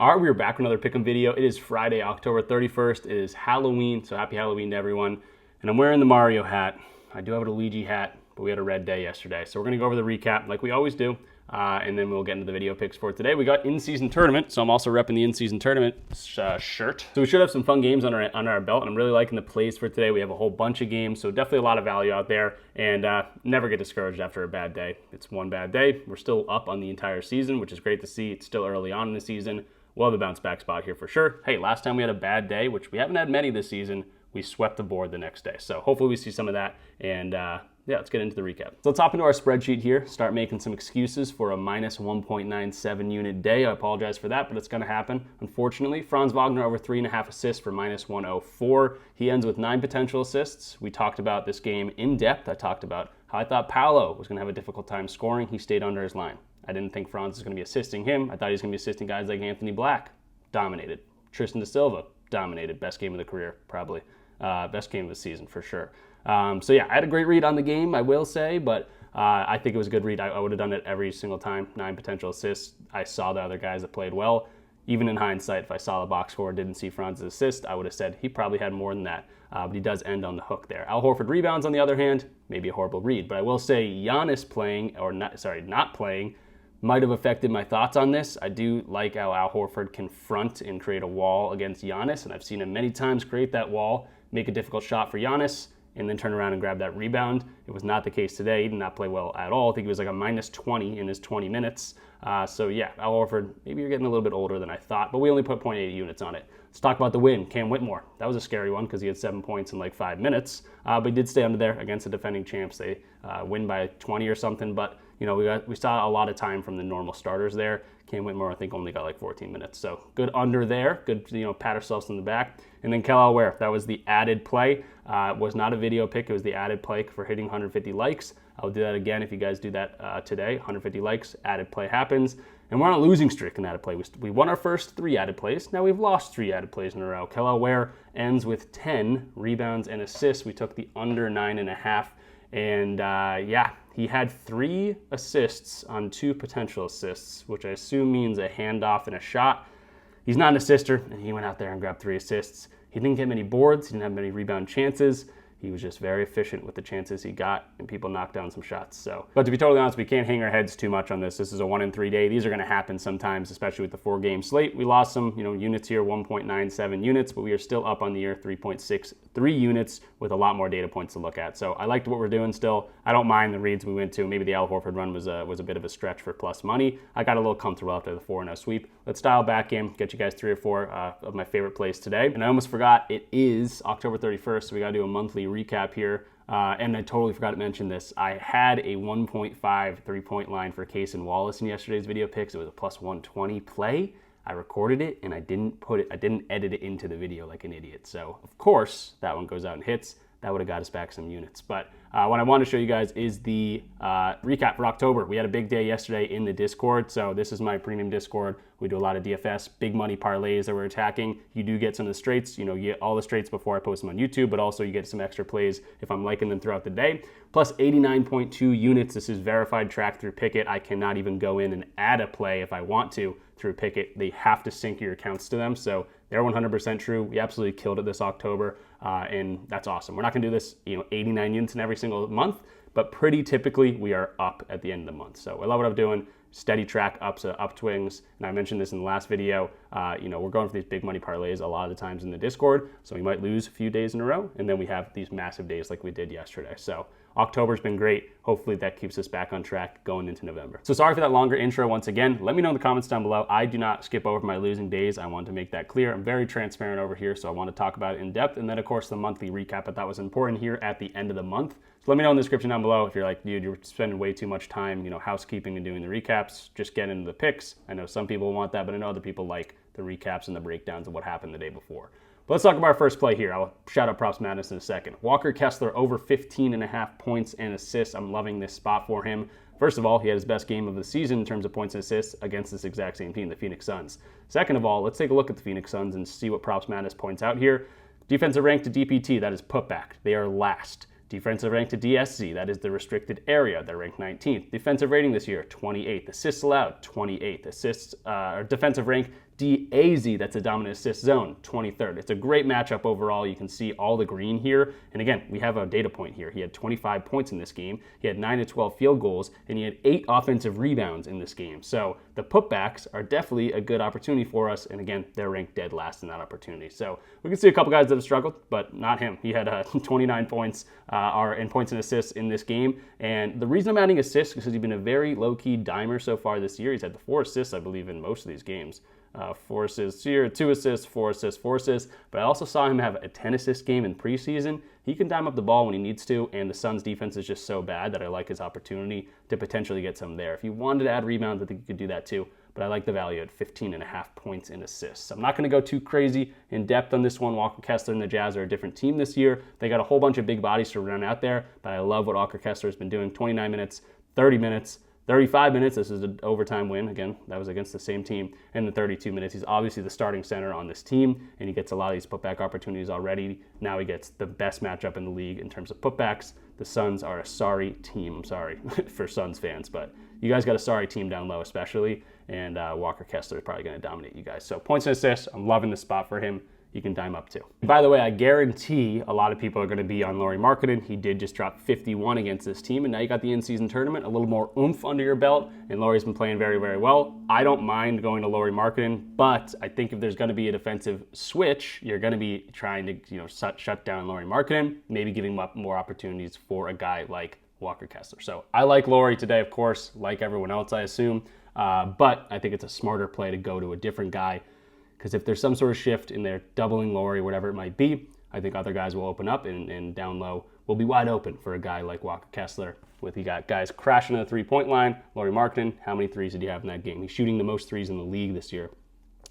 All right, we are back with another pick'em video. It is Friday, October 31st. It is Halloween, so happy Halloween to everyone. And I'm wearing the Mario hat. I do have a Luigi hat, but we had a red day yesterday. So we're gonna go over the recap like we always do, and then we'll get into the video picks for today. We got in-season tournament, so I'm also repping the in-season tournament shirt. So we should have some fun games on our belt, and I'm really liking the plays for today. We have a whole bunch of games, so definitely a lot of value out there, and never get discouraged after a bad day. It's one bad day. We're still up on the entire season, which is great to see. It's still early on in the season. We'll have a bounce back spot here for sure. Hey, last time we had a bad day, which we haven't had many this season, we swept the board the next day. So hopefully we see some of that. And yeah, let's get into the recap. So let's hop into our spreadsheet here, start making some excuses for a minus 1.97 unit day. I apologize for that, but it's going to happen. Unfortunately, Franz Wagner over 3.5 assists for minus 104. He ends with 9 potential assists. We talked about this game in depth. I talked about how I thought Paolo was going to have a difficult time scoring. He stayed under his line. I didn't think Franz was going to be assisting him. I thought he was going to be assisting guys like Anthony Black. Dominated. Tristan da Silva. Dominated. Best game of the career, probably. Best game of the season, for sure. So yeah, I had a great read on the game, I will say, but I think it was a good read. I would have done it every single time. 9 potential assists. I saw the other guys that played well. Even in hindsight, if I saw the box score and didn't see Franz's assist, I would have said he probably had more than that. But he does end on the hook there. Al Horford rebounds, on the other hand, maybe a horrible read. But I will say Giannis not playing, might have affected my thoughts on this. I do like how Al Horford can front and create a wall against Giannis, and I've seen him many times create that wall, make a difficult shot for Giannis, and then turn around and grab that rebound. It was not the case today. He did not play well at all. I think he was like a minus 20 in his 20 minutes. So yeah, Al Horford, maybe you're getting a little bit older than I thought, but we only put 0.8 units on it. Let's talk about the win. Cam Whitmore. That was a scary one because he had 7 points in like 5 minutes, but he did stay under there against the defending champs. They win by 20 or something, but you know, we saw a lot of time from the normal starters there. Cam Whitmore, I think, only got like 14 minutes. So good under there. Good, pat ourselves on the back. And then Kelal Ware, that was the added play. It was not a video pick. It was the added play for hitting 150 likes. I'll do that again if you guys do that today. 150 likes, added play happens. And we're on a losing streak in added play. We won our first 3 added plays. Now we've lost 3 added plays in a row. Kelal Ware ends with 10 rebounds and assists. We took the under 9.5. And yeah, he had 3 assists on 2 potential assists, which I assume means a handoff and a shot. He's not an assister, and he went out there and grabbed 3 assists. He didn't get many boards. He didn't have many rebound chances. He was just very efficient with the chances he got, and people knocked down some shots. So, but to be totally honest, we can't hang our heads too much on this. This is a 1-in-3 day. These are going to happen sometimes, especially with the 4-game slate. We lost some, units here, 1.97 units, but we are still up on the year, 3.63 units, with a lot more data points to look at. So I liked what we're doing still. I don't mind the reads we went to. Maybe the Al Horford run was a bit of a stretch for plus money. I got a little comfortable after the 4-0 sweep. Let's dial back in, get you guys 3 or 4 of my favorite plays today. And I almost forgot, it is October 31st, so we got to do a monthly recap here. And I totally forgot to mention this. I had a 1.5 3-point line for Case and Wallace in yesterday's video picks. It was a plus 120 play. I recorded it and I didn't edit it into the video like an idiot. So of course that one goes out and hits. That would have got us back some units. But what I want to show you guys is the recap for October. We had a big day yesterday in the Discord. So this is my premium Discord. We do a lot of DFS, big money parlays that we're attacking. You do get some of the straights. You get all the straights before I post them on YouTube, but also you get some extra plays if I'm liking them throughout the day. Plus 89.2 units. This is verified track through Pickett. I cannot even go in and add a play if I want to through Pickett. They have to sync your accounts to them. So they're 100% true. We absolutely killed it this October, and that's awesome. We're not going to do this, 89 units in every single month, but pretty typically we are up at the end of the month. So I love what I'm doing. Steady track ups, upswings, and I mentioned this in the last video. We're going for these big money parlays a lot of the times in the Discord, so we might lose a few days in a row, and then we have these massive days like we did yesterday. So October's been great. Hopefully that keeps us back on track going into November. So sorry for that longer intro once again. Let me know in the comments down below. I do not skip over my losing days. I want to make that clear. I'm very transparent over here, so I want to talk about it in depth. And then of course the monthly recap, I thought was important here at the end of the month. So let me know in the description down below if you're like, dude, you're spending way too much time, housekeeping and doing the recaps. Just get into the picks. I know some people want that, but I know other people like the recaps and the breakdowns of what happened the day before. But let's talk about our first play here. I'll shout out Props Madness in a second. Walker Kessler over 15.5 points and assists. I'm loving this spot for him. First of all, he had his best game of the season in terms of points and assists against this exact same team, the Phoenix Suns. Second of all, let's take a look at the Phoenix Suns and see what Props Madness points out here. Defensive rank to DPT, that is putback. They are last. Defensive rank to DSZ, that is the restricted area. They're ranked 19th. Defensive rating this year, 28th. Assists allowed, 28th. Defensive rank DAZ, that's a dominant assist zone, 23rd. It's a great matchup overall. You can see all the green here. And again, we have a data point here. He had 25 points in this game. He had 9 to 12 field goals, and he had 8 offensive rebounds in this game. So the putbacks are definitely a good opportunity for us. And again, they're ranked dead last in that opportunity. So we can see a couple guys that have struggled, but not him. He had 29 points in points and assists in this game. And the reason I'm adding assists is because he's been a very low-key dimer so far this year. He's had 4 assists, I believe, in most of these games. 4 assists here, 2 assists, 4 assists, 4 assists. But I also saw him have a 10 assist game in preseason. He can dime up the ball when he needs to, and the Suns' defense is just so bad that I like his opportunity to potentially get some there. If you wanted to add rebounds, I think you could do that too. But I like the value at 15.5 points in assists. I'm not going to go too crazy in depth on this one. Walker Kessler and the Jazz are a different team this year. They got a whole bunch of big bodies to run out there, but I love what Walker Kessler has been doing. 29 minutes, 30 minutes, 35 minutes, this is an overtime win. Again, that was against the same team. And the 32 minutes, he's obviously the starting center on this team, and he gets a lot of these putback opportunities already. Now he gets the best matchup in the league in terms of putbacks. The Suns are a sorry team. I'm sorry for Suns fans, but you guys got a sorry team down low especially, and Walker Kessler is probably going to dominate you guys. So points and assists, I'm loving the spot for him. You can dime up too. By the way, I guarantee a lot of people are going to be on Lauri Markkanen. He did just drop 51 against this team, and now you got the in-season tournament, a little more oomph under your belt, and Lauri's been playing very, very well. I don't mind going to Lauri Markkanen, but I think if there's going to be a defensive switch, you're going to be trying to shut down Lauri Markkanen, maybe giving up more opportunities for a guy like Walker Kessler. So I like Lauri today, of course, like everyone else, I assume, but I think it's a smarter play to go to a different guy. Because if there's some sort of shift in there, doubling Lauri, whatever it might be, I think other guys will open up and down low will be wide open for a guy like Walker Kessler. With you got guys crashing to the three-point line. Lauri Markkanen, how many threes did he have in that game? He's shooting the most threes in the league this year.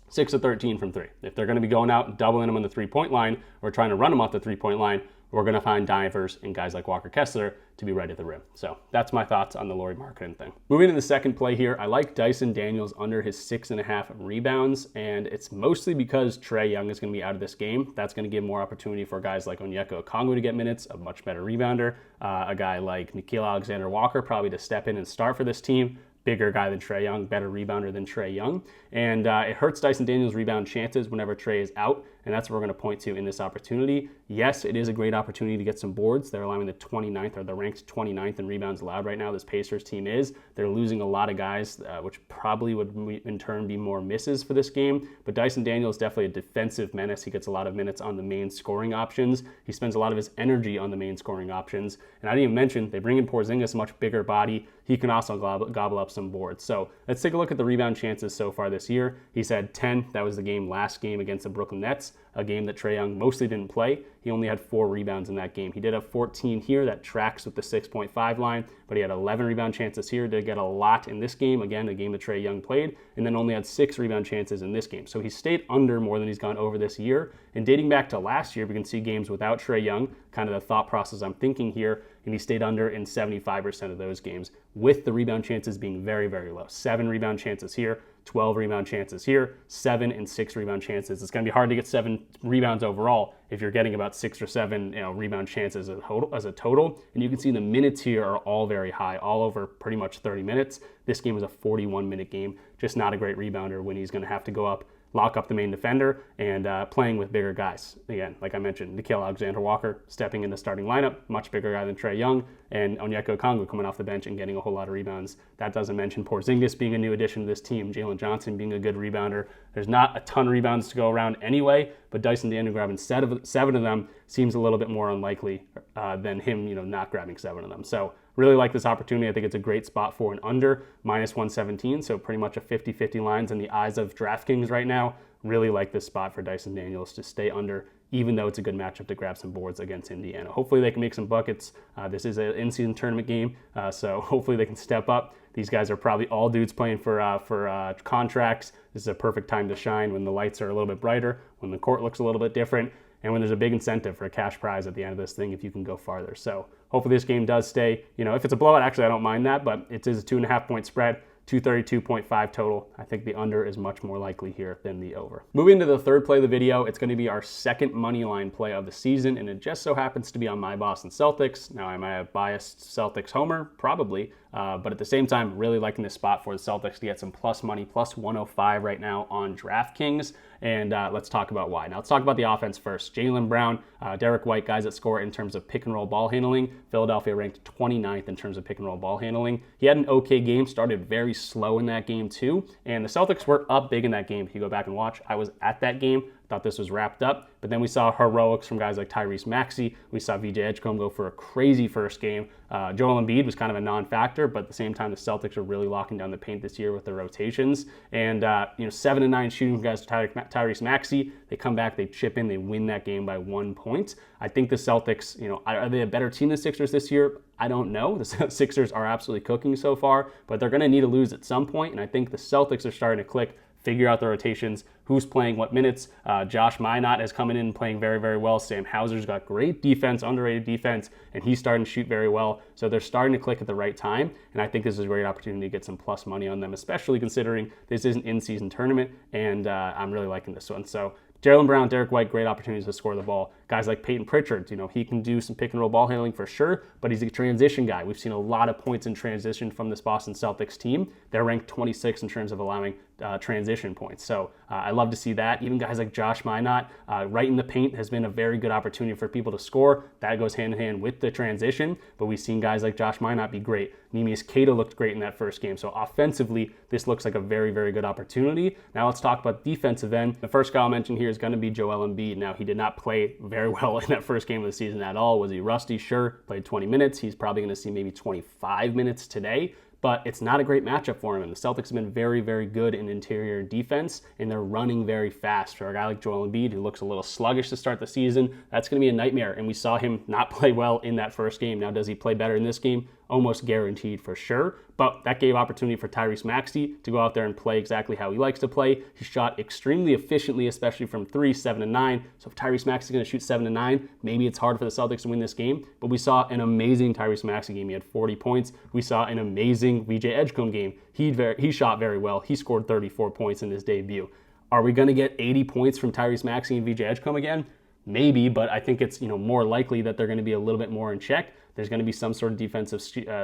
6 of 13 from 3. If they're going to be going out and doubling him on the three-point line or trying to run him off the three-point line, we're going to find divers and guys like Walker Kessler to be right at the rim. So that's my thoughts on the Lauri Markkanen thing. Moving to the second play here, I like Dyson Daniels under his 6.5 rebounds, and it's mostly because Trae Young is going to be out of this game. That's going to give more opportunity for guys like Onyeka Okongwu to get minutes, a much better rebounder, a guy like Nickeil Alexander-Walker probably to step in and start for this team. Bigger guy than Trae Young, better rebounder than Trae Young. And it hurts Dyson Daniels' rebound chances whenever Trae is out, and that's what we're going to point to in this opportunity. Yes, it is a great opportunity to get some boards. They're allowing the 29th, or the ranked 29th in rebounds allowed right now. This Pacers team is. They're losing a lot of guys, which probably would in turn be more misses for this game. But Dyson Daniels is definitely a defensive menace. He gets a lot of minutes on the main scoring options. He spends a lot of his energy on the main scoring options. And I didn't even mention, they bring in Porzingis, a much bigger body. He can also gobble up some boards. So let's take a look at the rebound chances so far this year. He's had 10. That was the last game against the Brooklyn Nets, a game that Trae Young mostly didn't play. He only had 4 rebounds in that game. He did have 14 here. That tracks with the 6.5 line, but he had 11 rebound chances here. Did get a lot in this game. Again, a game that Trae Young played, and then only had 6 rebound chances in this game. So he stayed under more than he's gone over this year. And dating back to last year, we can see games without Trae Young, kind of the thought process I'm thinking here, and he stayed under in 75% of those games, with the rebound chances being very, very low. 7 rebound chances here, 12 rebound chances here, 7 and 6 rebound chances. It's going to be hard to get 7 rebounds overall if you're getting about 6 or 7 rebound chances as a total. And you can see the minutes here are all very high, all over pretty much 30 minutes. This game was a 41-minute game. Just not a great rebounder when he's going to have to go up, lock up the main defender, and playing with bigger guys. Again, like I mentioned, Nickeil Alexander-Walker stepping in the starting lineup, much bigger guy than Trae Young, and Onyeka Okongwu coming off the bench and getting a whole lot of rebounds. That doesn't mention Porzingis being a new addition to this team, Jalen Johnson being a good rebounder. There's not a ton of rebounds to go around anyway, but Dyson Daniels grabbing 7 of them seems a little bit more unlikely than him, not grabbing 7 of them. So really like this opportunity. I think it's a great spot for an under, -117, so pretty much a 50-50 lines in the eyes of DraftKings right now. Really like this spot for Dyson Daniels to stay under, even though it's a good matchup to grab some boards against Indiana. Hopefully they can make some buckets. This is an in-season tournament game, so hopefully they can step up. These guys are probably all dudes playing for contracts. This is a perfect time to shine when the lights are a little bit brighter, when the court looks a little bit different, and when there's a big incentive for a cash prize at the end of this thing if you can go farther. So hopefully this game does stay. If it's a blowout, actually I don't mind that, but it is a 2.5-point spread. 232.5 total. I think the under is much more likely here than the over. Moving to the third play of the video, it's going to be our second money line play of the season, and it just so happens to be on my Boston Celtics. Now, am I a biased Celtics homer? Probably, But at the same time, really liking this spot for the Celtics to get some plus money, plus 105 right now on DraftKings. And let's talk about why. Now let's talk about the offense first. Jaylen Brown, Derek White, guys that score in terms of pick and roll ball handling. Philadelphia ranked 29th in terms of pick and roll ball handling. He had an okay game, started very slow in that game too. And the Celtics were up big in that game. If you go back and watch, I was at that game. Thought this was wrapped up, but then we saw heroics from guys like Tyrese Maxey. We saw VJ Edgecombe go for a crazy first game. Joel Embiid was kind of a non-factor, but at the same time, the Celtics are really locking down the paint this year with their rotations. And 7-9 shooting from guys like Tyrese Maxey. They come back, they chip in, they win that game by 1 point. I think the Celtics, are they a better team than the Sixers this year? I don't know. The Sixers are absolutely cooking so far, but they're going to need to lose at some point, and I think the Celtics are starting to click, figure out the rotations, who's playing what minutes. Josh Minott is coming in and playing very, very well. Sam Hauser's got great defense, underrated defense, and he's starting to shoot very well. So they're starting to click at the right time, and I think this is a great opportunity to get some plus money on them, especially considering this is an in-season tournament, and I'm really liking this one. So Jaylen Brown, Derek White, great opportunities to score the ball. Guys like Peyton Pritchard, he can do some pick and roll ball handling for sure, but he's a transition guy. We've seen a lot of points in transition from this Boston Celtics team. They're ranked 26 in terms of allowing transition points. So I love to see that. Even guys like Josh Minott, right in the paint has been a very good opportunity for people to score. That goes hand in hand with the transition, but we've seen guys like Josh Minott be great. Neemias Queta looked great in that first game. So offensively, this looks like a very, very good opportunity. Now let's talk about the defensive end. The first guy I'll mention here is going to be Joel Embiid. Now, he did not play very well in that first game of the season at all. Was he rusty? Sure. Played 20 minutes. He's probably going to see maybe 25 minutes today. But it's not a great matchup for him. And the Celtics have been very, very good in interior defense, and they're running very fast. For a guy like Joel Embiid, who looks a little sluggish to start the season, that's going to be a nightmare. And we saw him not play well in that first game. Now, does he play better in this game? Almost guaranteed for sure. But that gave opportunity for Tyrese Maxey to go out there and play exactly how he likes to play. He shot extremely efficiently, especially from 3, 7-9. So if Tyrese Maxey is going to shoot 7-9, maybe it's hard for the Celtics to win this game. But we saw an amazing Tyrese Maxey game. He had 40 points. We saw an amazing VJ Edgecombe game. He shot very well. He scored 34 points in his debut. Are we going to get 80 points from Tyrese Maxey and VJ Edgecombe again? Maybe, but I think it's more likely that they're going to be a little bit more in check. There's going to be some sort of defensive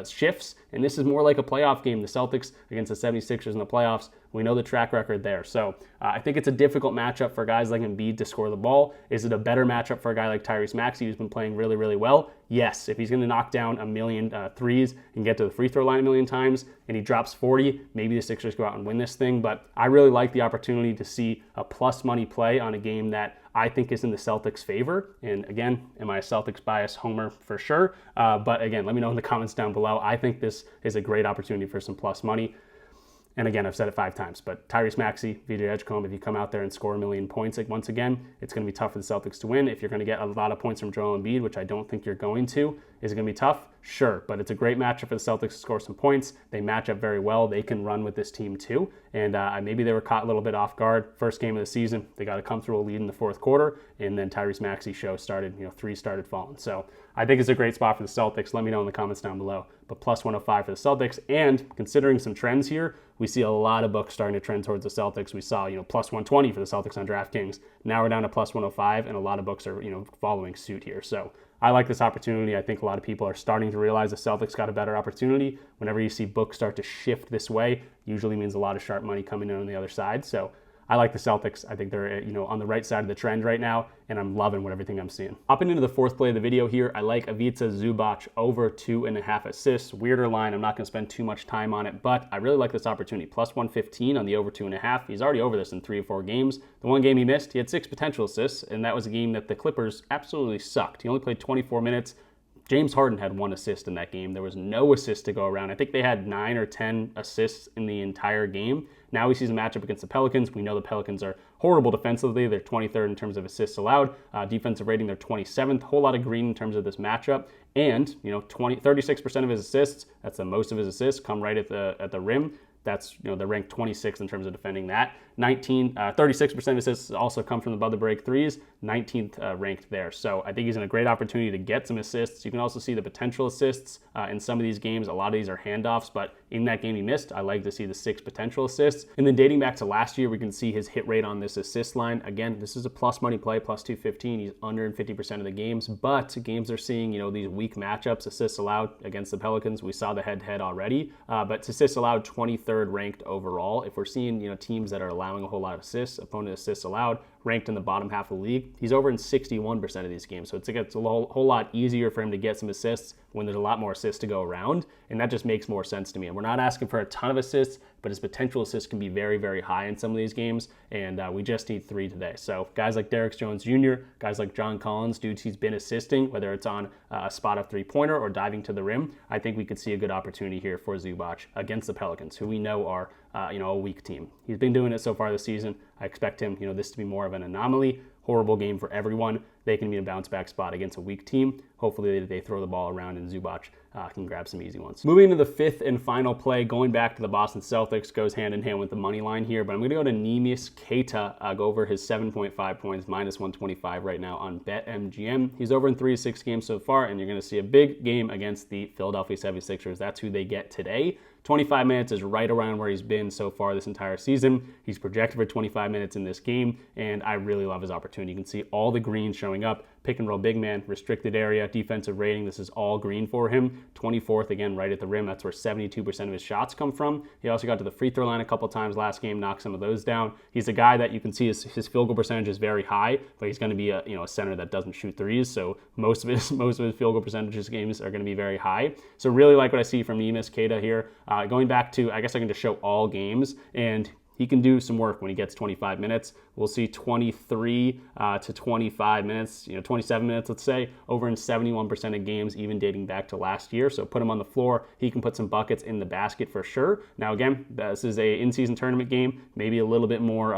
shifts, and this is more like a playoff game. The Celtics against the 76ers in the playoffs, we know the track record there. So I think it's a difficult matchup for guys like Embiid to score the ball. Is it a better matchup for a guy like Tyrese Maxey, who's been playing really, really well? Yes. If he's going to knock down a million threes and get to the free throw line a million times, and he drops 40, maybe the Sixers go out and win this thing. But I really like the opportunity to see a plus money play on a game that I think is in the Celtics' favor. And again, am I a Celtics bias homer? For sure. But again, let me know in the comments down below. I think this is a great opportunity for some plus money. And again, I've said it 5 times, but Tyrese Maxey, VJ Edgecombe, if you come out there and score a million points, once again, it's going to be tough for the Celtics to win. If you're going to get a lot of points from Joel Embiid, which I don't think you're going to, is it going to be tough? Sure, but it's a great matchup for the Celtics to score some points. They match up very well. They can run with this team too. And maybe they were caught a little bit off guard. First game of the season, they got to come through a lead in the fourth quarter, and then Tyrese Maxey's show started, 3 started falling. So I think it's a great spot for the Celtics. Let me know in the comments down below. But plus 105 for the Celtics. And considering some trends here, we see a lot of books starting to trend towards the Celtics. We saw, plus 120 for the Celtics on DraftKings. Now we're down to plus 105, and a lot of books are, following suit here. So I like this opportunity. I think a lot of people are starting to realize the Celtics got a better opportunity. Whenever you see books start to shift this way, usually means a lot of sharp money coming in on the other side. So I like the Celtics. I think they're on the right side of the trend right now, and I'm loving everything I'm seeing. Hopping into the fourth play of the video here, I like Ivica Zubac over 2.5 assists. Weirder line. I'm not going to spend too much time on it, but I really like this opportunity. Plus 115 on the over 2.5. He's already over this in 3 or 4 games. The one game he missed, he had 6 potential assists, and that was a game that the Clippers absolutely sucked. He only played 24 minutes. James Harden had 1 assist in that game. There was no assist to go around. I think they had 9 or 10 assists in the entire game. Now he sees a matchup against the Pelicans. We know the Pelicans are horrible defensively. They're 23rd in terms of assists allowed. Defensive rating, they're 27th. Whole lot of green in terms of this matchup. And 36% of his assists, that's the most of his assists, come right at the rim. That's, they're ranked 26th in terms of defending that. 36% assists also come from above the break threes, 19th ranked there. So I think he's in a great opportunity to get some assists. You can also see the potential assists in some of these games. A lot of these are handoffs, but in that game he missed, I like to see the 6 potential assists. And then dating back to last year, we can see his hit rate on this assist line. Again, this is a plus money play, plus 215. He's under in 50% of the games, but games are seeing, these weak matchups, assists allowed against the Pelicans. We saw the head-to-head already, but assists allowed 23rd ranked overall. If we're seeing, teams that are allowing a whole lot of assists, opponent assists allowed, ranked in the bottom half of the league, he's over in 61% of these games. So it's a whole lot easier for him to get some assists when there's a lot more assists to go around, and that just makes more sense to me. And we're not asking for a ton of assists, but his potential assists can be very, very high in some of these games, and we just need 3 today. So guys like Derrick Jones Jr., guys like John Collins, dudes he's been assisting, whether it's on a spot up three-pointer or diving to the rim, I think we could see a good opportunity here for Zubac against the Pelicans, who we know are a weak team. He's been doing it so far this season. I expect him, this to be more of an anomaly. Horrible game for everyone. They can be a bounce back spot against a weak team. Hopefully they throw the ball around and Zubac can grab some easy ones. Moving to the 5th and final play, going back to the Boston Celtics, goes hand in hand with the money line here, but I'm going to go to Neemias Queta, go over his 7.5 points, minus 125 right now on BetMGM. He's over in 3 of 6 games so far, and you're going to see a big game against the Philadelphia 76ers. That's who they get today. 25 minutes is right around where he's been so far this entire season. He's projected for 25 minutes in this game, and I really love his opportunity. You can see all the green showing up. Pick and roll big man, restricted area, defensive rating. This is all green for him. 24th, again, right at the rim. That's where 72% of his shots come from. He also got to the free throw line a couple times last game, knocked some of those down. He's a guy that you can see his field goal percentage is very high, but he's going to be a center that doesn't shoot threes. So most of his field goal percentages games are going to be very high. So really like what I see from Neemias Queta here. Going back to, I guess I can just show all games, and he can do some work when he gets 25 minutes. We'll see 23 to 25 minutes, 27 minutes, let's say, over in 71% of games, even dating back to last year. So put him on the floor. He can put some buckets in the basket for sure. Now, again, this is a in-season tournament game, maybe a little bit more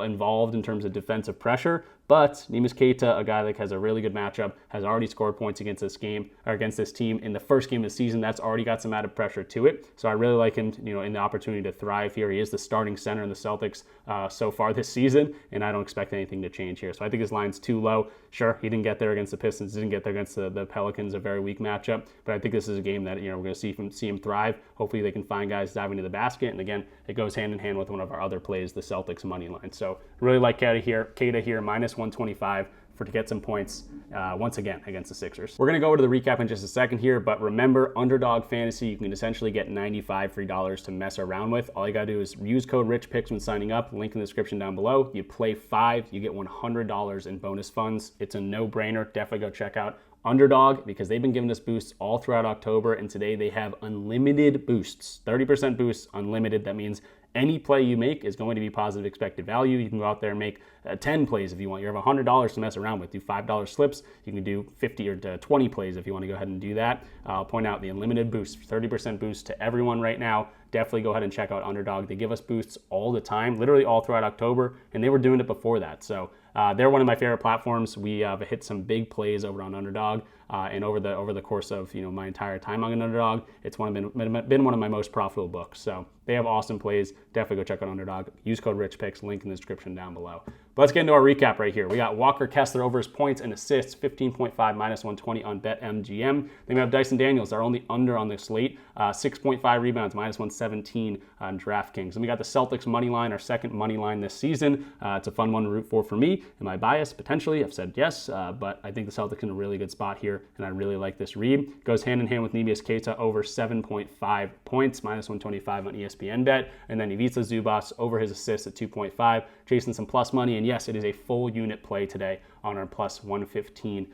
involved in terms of defensive pressure. But Neemias Queta, a guy that has a really good matchup, has already scored points against this game or against this team in the first game of the season. That's already got some added pressure to it. So I really like him, in the opportunity to thrive here. He is the starting center in the Celtics so far this season, and I don't expect anything to change here. So I think his line's too low. Sure, he didn't get there against the Pistons, didn't get there against the Pelicans, a very weak matchup. But I think this is a game that we're going to see him thrive. Hopefully they can find guys diving to the basket, and again, it goes hand in hand with one of our other plays, the Celtics money line. So really like Queta here, minus 125 to get some points once again against the Sixers. We're going to go over to the recap in just a second here, but remember, Underdog Fantasy, you can essentially get 95 free dollars to mess around with. All you got to do is use code RICHPICKS when signing up, link in the description down below. You play 5, you get $100 in bonus funds. It's a no-brainer. Definitely go check out Underdog, because they've been giving us boosts all throughout October, and today they have unlimited boosts, 30% boosts, unlimited. That means any play you make is going to be positive expected value. You can go out there and make 10 plays if you want. You have $100 to mess around with. Do $5 slips. You can do 50 or 20 plays if you want to go ahead and do that. I'll point out the unlimited boost, 30% boost to everyone right now. Definitely go ahead and check out Underdog. They give us boosts all the time, literally all throughout October, and they were doing it before that. So they're one of my favorite platforms. We have hit some big plays over on Underdog, and over the course of my entire time on Underdog, it's been one of my most profitable books. So they have awesome plays. Definitely go check out Underdog. Use code RICHPICKS, link in the description down below. But let's get into our recap right here. We got Walker Kessler over his points and assists, 15.5 minus 120 on BetMGM. Then we have Dyson Daniels, our only under on the slate, 6.5 rebounds, minus 117 on DraftKings. Then we got the Celtics money line, our second money line this season. It's a fun one to root for me. Am I biased? Potentially. I've said yes, but I think the Celtics in a really good spot here, and I really like this read. Goes hand in hand with Neemias Queta over 7.5 points, minus 125 on ESPN Bet. And then Ivica Zubac over his assists at 2.5, chasing some plus money. And yes, it is a full unit play today on our plus 115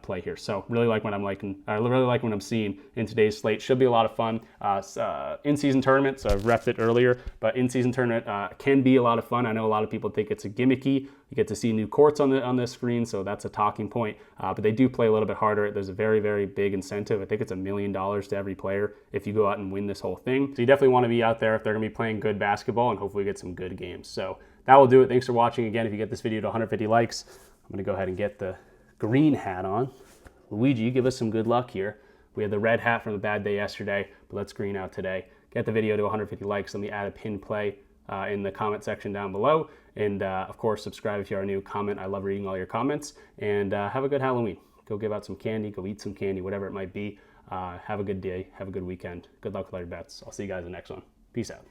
play here. So really like what I'm seeing in today's slate. Should be a lot of fun. In-season tournament, so I've repped it earlier, but in-season tournament can be a lot of fun. I know a lot of people think it's a gimmicky. You get to see new courts on the screen, so that's a talking point. But they do play a little bit harder. There's a very, very big incentive. I think it's $1 million to every player if you go out and win this whole thing. So you definitely want to be out there if they're going to be playing good basketball and hopefully get some good games. So that will do it. Thanks for watching. Again, if you get this video to 150 likes, I'm going to go ahead and get the green hat on. Luigi, you give us some good luck here. We had the red hat from a bad day yesterday, but let's green out today. get the video to 150 likes. Let me add a pin play in the comment section down below. And of course, subscribe if you are new. Comment. I love reading all your comments. And have a good Halloween. Go give out some candy. Go eat some candy, whatever it might be. Have a good day. Have a good weekend. Good luck with all your bets. I'll see you guys in the next one. Peace out.